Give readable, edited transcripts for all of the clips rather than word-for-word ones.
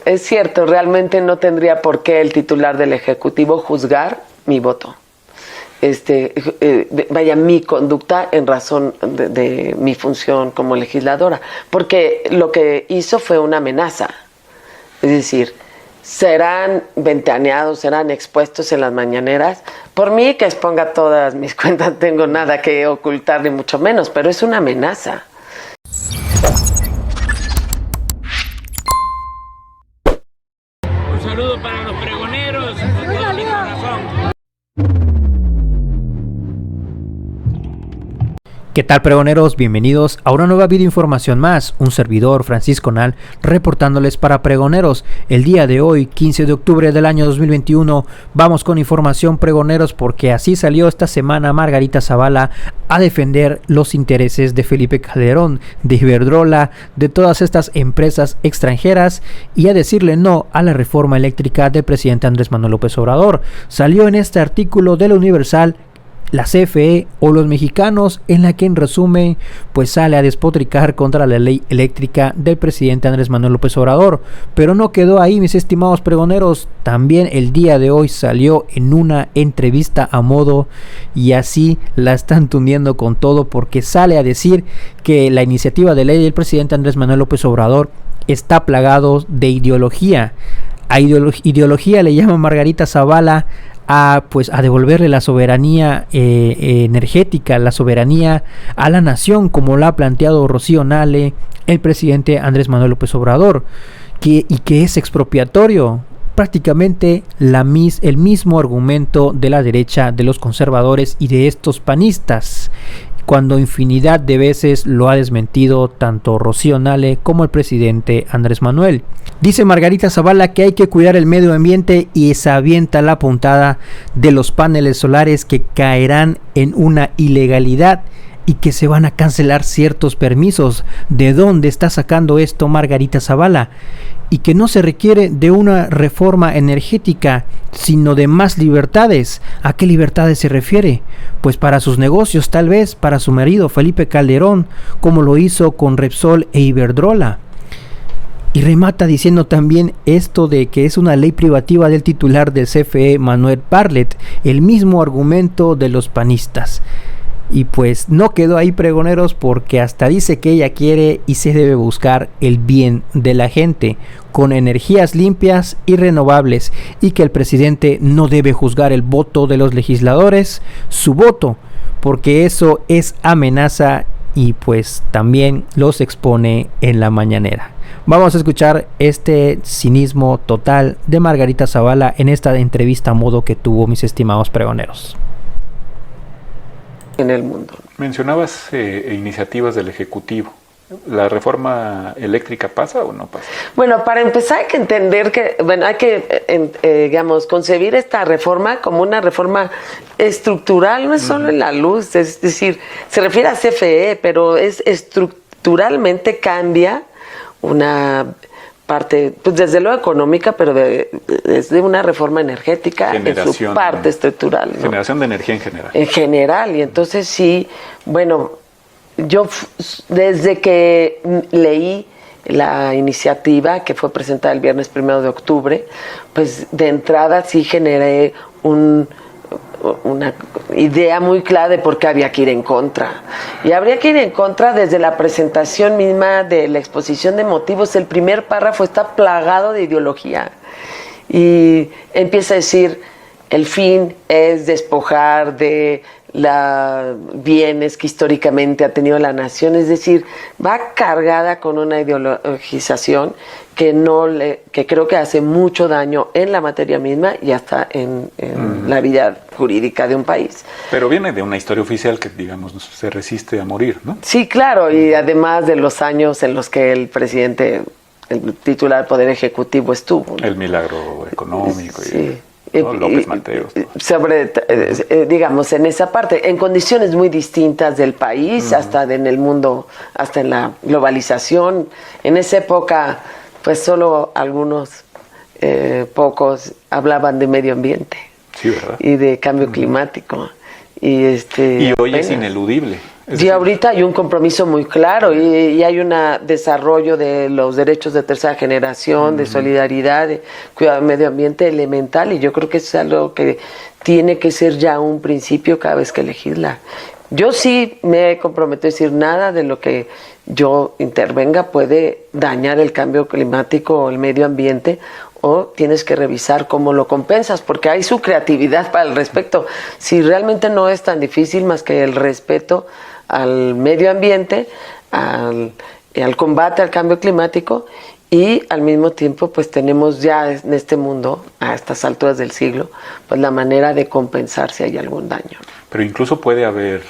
Es cierto, realmente no tendría por qué el titular del Ejecutivo juzgar mi voto. Mi conducta en razón de mi función como legisladora, porque lo que hizo fue una amenaza. Es decir, serán ventaneados, serán expuestos en las mañaneras. Por mí que exponga todas mis cuentas, no tengo nada que ocultar ni mucho menos, pero es una amenaza. Un saludo para los pregoneros, con todo mi corazón. ¿Qué tal, pregoneros? Bienvenidos a una nueva videoinformación más. Un servidor, Francisco Nal, reportándoles para Pregoneros. El día de hoy, 15 de octubre del año 2021, vamos con información, pregoneros, porque así salió esta semana Margarita Zavala a defender los intereses de Felipe Calderón, de Iberdrola, de todas estas empresas extranjeras y a decirle no a la reforma eléctrica del presidente Andrés Manuel López Obrador. Salió en este artículo de La Universal, la CFE o los mexicanos, en la que en resumen pues sale a despotricar contra la ley eléctrica del presidente Andrés Manuel López Obrador. Pero no quedó ahí, mis estimados pregoneros. También el día de hoy salió en una entrevista a modo, y así la están tundiendo con todo, porque sale a decir que la iniciativa de ley del presidente Andrés Manuel López Obrador está plagado de ideología. A ideología le llama Margarita Zavala a devolverle la soberanía energética, la soberanía a la nación, como lo ha planteado Rocío Nale, el presidente Andrés Manuel López Obrador, que es expropiatorio. Prácticamente el mismo argumento de la derecha, de los conservadores y de estos panistas, cuando infinidad de veces lo ha desmentido tanto Rocío Nale como el presidente Andrés Manuel. Dice Margarita Zavala que hay que cuidar el medio ambiente y se avienta la puntada de los paneles solares que caerán en una ilegalidad y que se van a cancelar ciertos permisos. ¿De dónde está sacando esto Margarita Zavala? Y que no se requiere de una reforma energética, sino de más libertades. ¿A qué libertades se refiere? Pues para sus negocios, tal vez para su marido Felipe Calderón, como lo hizo con Repsol e Iberdrola. Y remata diciendo también esto de que es una ley privativa del titular del CFE, Manuel Bartlett, el mismo argumento de los panistas. Y pues no quedó ahí, pregoneros, porque hasta dice que ella quiere y se debe buscar el bien de la gente con energías limpias y renovables, y que el presidente no debe juzgar el voto de los legisladores, su voto, porque eso es amenaza, y pues también los expone en la mañanera. Vamos a escuchar este cinismo total de Margarita Zavala en esta entrevista a modo que tuvo, mis estimados pregoneros. En el mundo. Mencionabas iniciativas del Ejecutivo. ¿La reforma eléctrica pasa o no pasa? Bueno, para empezar hay que entender que, hay que, concebir esta reforma como una reforma estructural, no es solo en la luz, es decir, se refiere a CFE, pero es estructuralmente cambia una parte, pues desde luego económica, pero es de una reforma energética en su parte estructural, ¿no? Generación de energía en general. En general, y entonces sí, bueno, yo desde que leí la iniciativa que fue presentada el viernes 1 de octubre, pues de entrada sí generé una idea muy clara de por qué había que ir en contra. Y habría que ir en contra desde la presentación misma de la exposición de motivos. El primer párrafo está plagado de ideología y empieza a decir: el fin es despojar de bienes que históricamente ha tenido la nación. Es decir, va cargada con una ideologización que creo que hace mucho daño en la materia misma y hasta en la vida jurídica de un país. Pero viene de una historia oficial que, digamos, se resiste a morir, ¿no? Sí, claro, y además de los años en los que el presidente, el titular del Poder Ejecutivo estuvo, ¿no? El milagro económico. Sí. ¿No? López Mateos. Digamos, en esa parte, en condiciones muy distintas del país, hasta en el mundo, hasta en la globalización. En esa época, pues solo algunos pocos hablaban de medio ambiente. Sí, ¿verdad? Y de cambio climático. Y hoy es ineludible Y ahorita hay un compromiso muy claro y hay un desarrollo de los derechos de tercera generación, de solidaridad, de cuidado del medio ambiente elemental, y yo creo que es algo que tiene que ser ya un principio cada vez que legisla. Yo sí me he comprometido a decir nada de lo que yo intervenga puede dañar el cambio climático o el medio ambiente, o tienes que revisar cómo lo compensas, porque hay su creatividad para el respecto. Si realmente no es tan difícil más que el respeto al medio ambiente, al combate al cambio climático, y al mismo tiempo pues tenemos ya en este mundo, a estas alturas del siglo, pues la manera de compensar si hay algún daño. Pero incluso puede haber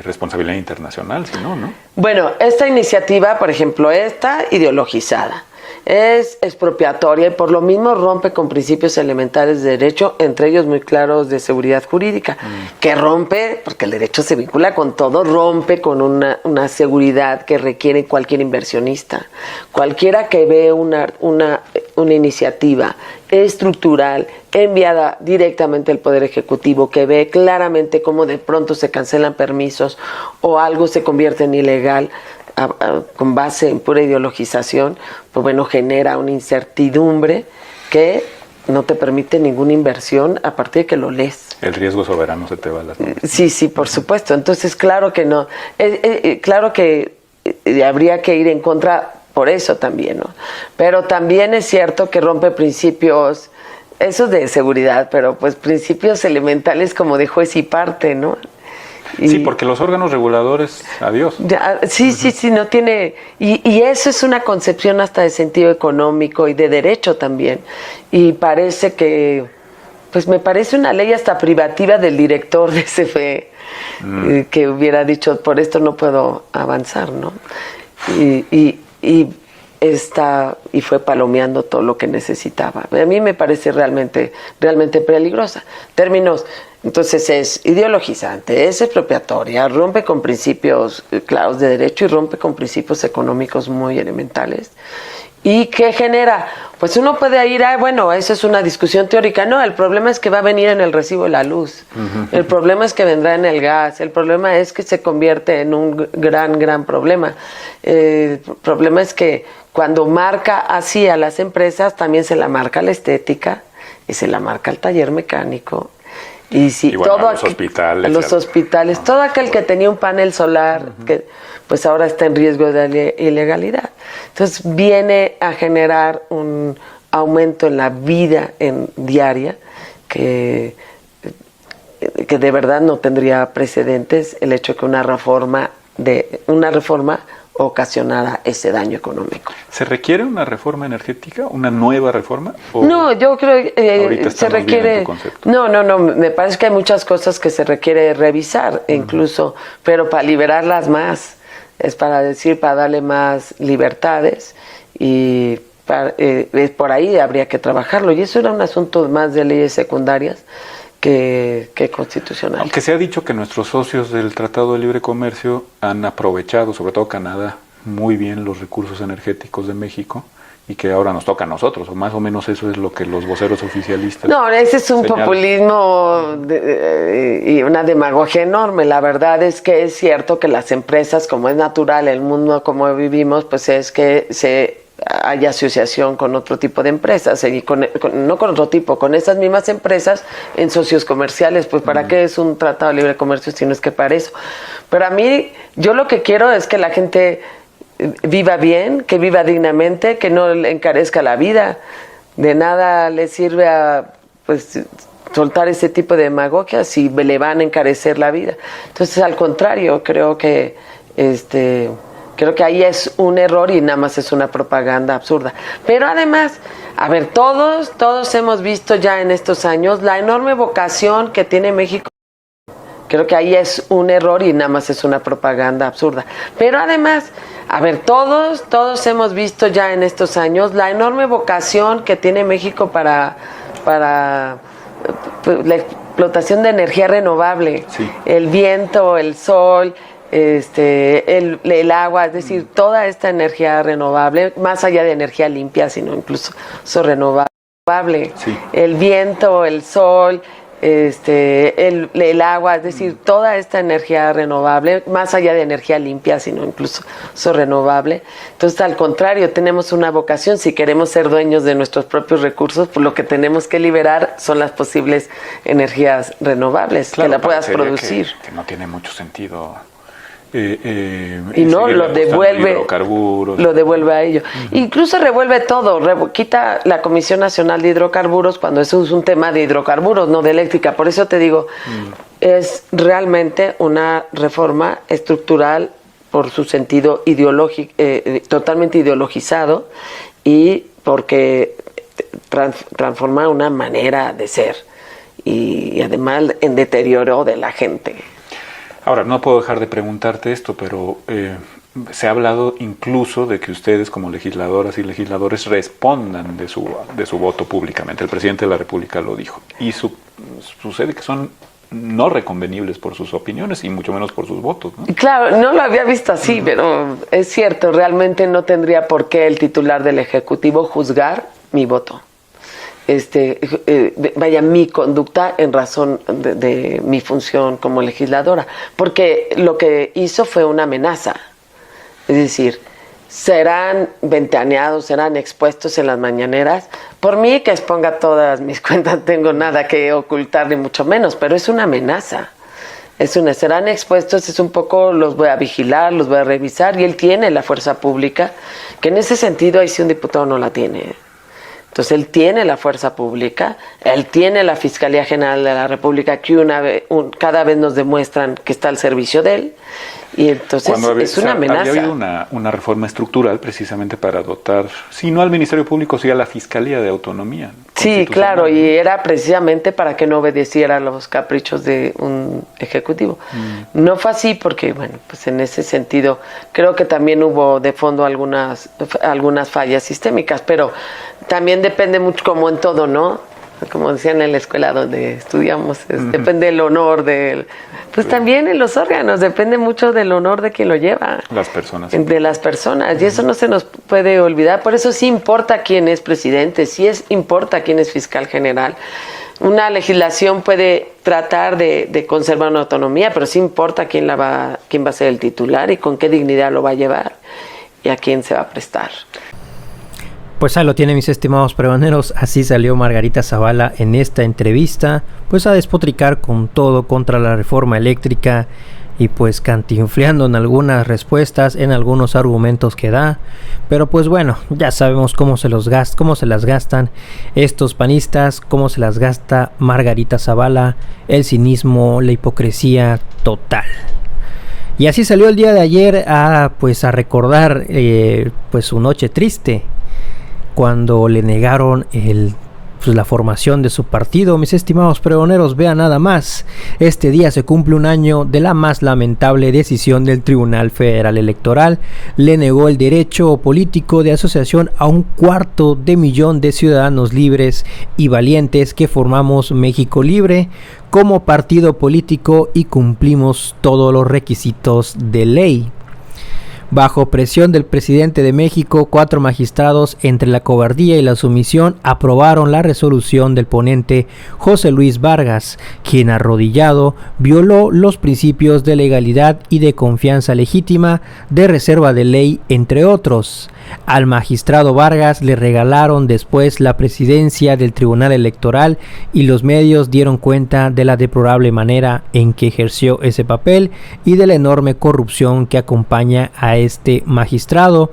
responsabilidad internacional, si no, ¿no? Bueno, esta iniciativa, por ejemplo, está ideologizada, es expropiatoria y por lo mismo rompe con principios elementales de derecho, entre ellos muy claros de seguridad jurídica, que rompe, porque el derecho se vincula con todo, rompe con una seguridad que requiere cualquier inversionista. Cualquiera que ve una iniciativa estructural enviada directamente al Poder Ejecutivo, que ve claramente cómo de pronto se cancelan permisos o algo se convierte en ilegal, con base en pura ideologización, pues bueno, genera una incertidumbre que no te permite ninguna inversión a partir de que lo lees. El riesgo soberano se te va a las manos. Sí, por supuesto. Entonces, claro que no. Claro que habría que ir en contra por eso también, ¿no? Pero también es cierto que rompe principios, eso de seguridad, pero pues principios elementales como de juez y parte, ¿no? Sí, porque los órganos reguladores, adiós. Sí, no tiene... Y eso es una concepción hasta de sentido económico y de derecho también. Y parece que... Pues me parece una ley hasta privativa del director de CFE, que hubiera dicho, por esto no puedo avanzar, ¿no? Y fue palomeando todo lo que necesitaba. A mí me parece realmente peligrosa. Términos... Entonces es ideologizante, es expropiatoria, rompe con principios claros de derecho y rompe con principios económicos muy elementales. ¿Y qué genera? Pues uno puede ir bueno, eso es una discusión teórica. No, el problema es que va a venir en el recibo de la luz. El problema es que vendrá en el gas. El problema es que se convierte en un gran problema. El problema es que cuando marca así a las empresas, también se la marca la estética y se la marca el taller mecánico. Y bueno, los hospitales, todo aquel que tenía un panel solar, que pues ahora está en riesgo de ilegalidad. Entonces viene a generar un aumento en la vida diaria que de verdad no tendría precedentes, el hecho de que una reforma ocasionara ese daño económico. ¿Se requiere una reforma energética, una nueva reforma? No, yo creo que se requiere... No, me parece que hay muchas cosas que se requiere revisar, incluso, pero para liberarlas más, es para darle más libertades, y por ahí habría que trabajarlo, y eso era un asunto más de leyes secundarias que constitucional. Aunque se ha dicho que nuestros socios del Tratado de Libre Comercio han aprovechado, sobre todo Canadá, muy bien los recursos energéticos de México, y que ahora nos toca a nosotros, o más o menos eso es lo que los voceros oficialistas... No, ese es un populismo y una demagogia enorme. La verdad es que es cierto que las empresas, como es natural, el mundo como vivimos, pues es que hay asociación con otro tipo de empresas, y no con otro tipo, con esas mismas empresas en socios comerciales. Pues ¿para qué es un tratado de libre comercio si no es que para eso? Pero a mí, yo lo que quiero es que la gente viva bien, que viva dignamente, que no le encarezca la vida. De nada le sirve soltar ese tipo de demagogia si le van a encarecer la vida. Entonces, al contrario, creo que ahí es un error y nada más es una propaganda absurda. Pero además, a ver, todos hemos visto ya en estos años la enorme vocación que tiene México. Creo que ahí es un error y nada más es una propaganda absurda. Pero además, a ver, todos hemos visto ya en estos años la enorme vocación que tiene México para la explotación de energía renovable. Sí. El viento, el sol, el agua, es decir, toda esta energía renovable, más allá de energía limpia, sino incluso renovable. Sí. El viento, el sol, el agua, es decir, toda esta energía renovable, más allá de energía limpia, sino incluso renovable. Entonces, al contrario, tenemos una vocación. Si queremos ser dueños de nuestros propios recursos, pues lo que tenemos que liberar son las posibles energías renovables, claro, que la puedas producir. Que no tiene mucho sentido. Y no lo devuelve a ello. Incluso revuelve todo, quita la Comisión Nacional de Hidrocarburos cuando eso es un tema de hidrocarburos, no de eléctrica. Por eso te digo, es realmente una reforma estructural por su sentido ideológico, totalmente ideologizado, y porque transforma una manera de ser y además en deterioro de la gente. Ahora, no puedo dejar de preguntarte esto, pero se ha hablado incluso de que ustedes como legisladoras y legisladores respondan de su voto públicamente. El presidente de la República lo dijo. Y sucede que son no reconvenibles por sus opiniones y mucho menos por sus votos, ¿no? Claro, no lo había visto así, pero es cierto, realmente no tendría por qué el titular del Ejecutivo juzgar mi voto. Mi conducta en razón de mi función como legisladora, porque lo que hizo fue una amenaza, es decir, serán ventaneados, serán expuestos en las mañaneras. Por mí que exponga todas mis cuentas, no tengo nada que ocultar ni mucho menos, pero es una amenaza. Serán expuestos, es un poco, los voy a vigilar, los voy a revisar, y él tiene la fuerza pública, que en ese sentido ahí sí un diputado no la tiene. Entonces él tiene la fuerza pública, él tiene la Fiscalía General de la República, que cada vez nos demuestran que está al servicio de él, y entonces es una amenaza. Había habido una reforma estructural precisamente para dotar, si no al Ministerio Público, sí a la Fiscalía de Autonomía. Sí, claro, y era precisamente para que no obedeciera a los caprichos de un ejecutivo. No fue así porque, bueno, pues en ese sentido creo que también hubo de fondo algunas fallas sistémicas, pero también depende mucho, como en todo, ¿no? Como decían en la escuela donde estudiamos, depende del honor pues también en los órganos, depende mucho del honor de quien lo lleva. Las personas. De las personas, y eso no se nos puede olvidar. Por eso sí importa quién es presidente, importa quién es fiscal general. Una legislación puede tratar de conservar una autonomía, pero sí importa quién va a ser el titular y con qué dignidad lo va a llevar y a quién se va a prestar. Pues ahí lo tienen, mis estimados pregoneros. Así salió Margarita Zavala en esta entrevista, pues a despotricar con todo contra la reforma eléctrica y pues cantinfleando en algunas respuestas, en algunos argumentos que da. Pero pues bueno, ya sabemos cómo se las gastan estos panistas, cómo se las gasta Margarita Zavala, el cinismo, la hipocresía total. Y así salió el día de ayer a recordar pues su noche triste, cuando le negaron la formación de su partido. Mis estimados pregoneros, vean nada más, este día se cumple un año de la más lamentable decisión del Tribunal Federal Electoral. Le negó el derecho político de asociación a 250,000 de ciudadanos libres y valientes que formamos México Libre como partido político y cumplimos todos los requisitos de ley. Bajo presión del presidente de México, 4 magistrados, entre la cobardía y la sumisión, aprobaron la resolución del ponente José Luis Vargas, quien arrodillado violó los principios de legalidad y de confianza legítima, de reserva de ley, entre otros. Al magistrado Vargas le regalaron después la presidencia del Tribunal Electoral y los medios dieron cuenta de la deplorable manera en que ejerció ese papel y de la enorme corrupción que acompaña a este magistrado.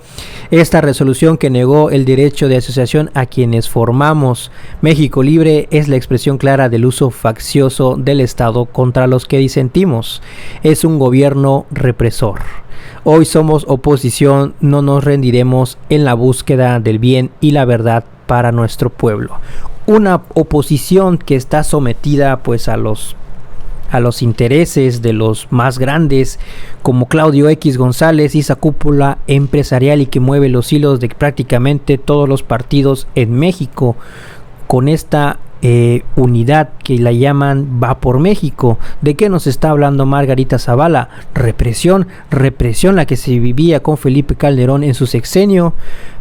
Esta resolución, que negó el derecho de asociación a quienes formamos México Libre, es la expresión clara del uso faccioso del Estado contra los que disentimos. Es un gobierno represor. Hoy somos oposición, no nos rendiremos en la búsqueda del bien y la verdad para nuestro pueblo. Una oposición que está sometida pues a los intereses de los más grandes, como Claudio X González y esa cúpula empresarial, y que mueve los hilos de prácticamente todos los partidos en México, con esta unidad que la llaman Va por México. ¿De qué nos está hablando Margarita Zavala? Represión la que se vivía con Felipe Calderón en su sexenio.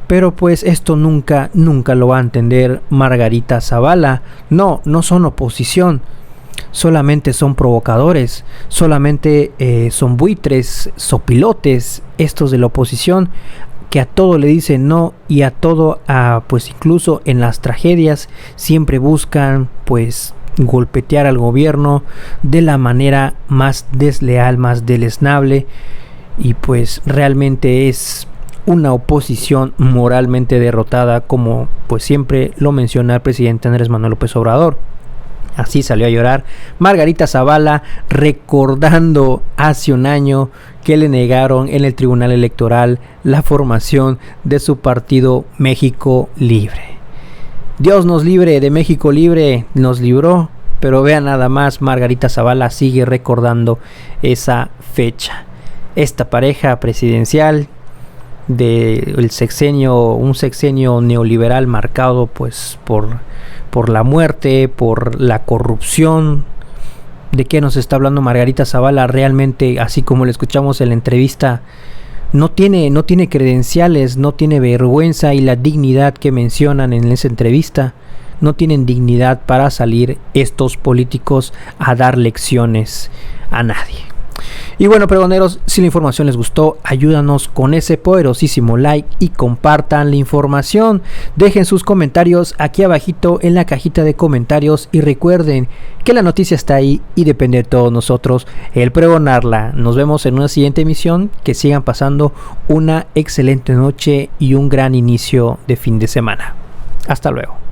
Pero pues esto nunca lo va a entender Margarita Zavala. No son oposición. solamente son provocadores, solamente son buitres, sopilotes, estos de la oposición, que a todo le dicen no y a todo, pues incluso en las tragedias, siempre buscan pues golpetear al gobierno de la manera más desleal, más deleznable, y pues realmente es una oposición moralmente derrotada, como pues siempre lo menciona el presidente Andrés Manuel López Obrador. Así salió a llorar Margarita Zavala, recordando hace un año que le negaron en el Tribunal Electoral la formación de su partido México Libre. Dios nos libre de México Libre, nos libró, pero vean nada más, Margarita Zavala sigue recordando esa fecha. Esta pareja presidencial del sexenio, un sexenio neoliberal marcado pues por la muerte, por la corrupción. ¿De qué nos está hablando Margarita Zavala? Realmente, así como le escuchamos en la entrevista, no tiene credenciales, no tiene vergüenza, y la dignidad que mencionan en esa entrevista, no tienen dignidad para salir estos políticos a dar lecciones a nadie. Y bueno, pregoneros, si la información les gustó, ayúdanos con ese poderosísimo like y compartan la información. Dejen sus comentarios aquí abajito en la cajita de comentarios y recuerden que la noticia está ahí y depende de todos nosotros el pregonarla. Nos vemos en una siguiente emisión. Que sigan pasando una excelente noche y un gran inicio de fin de semana. Hasta luego.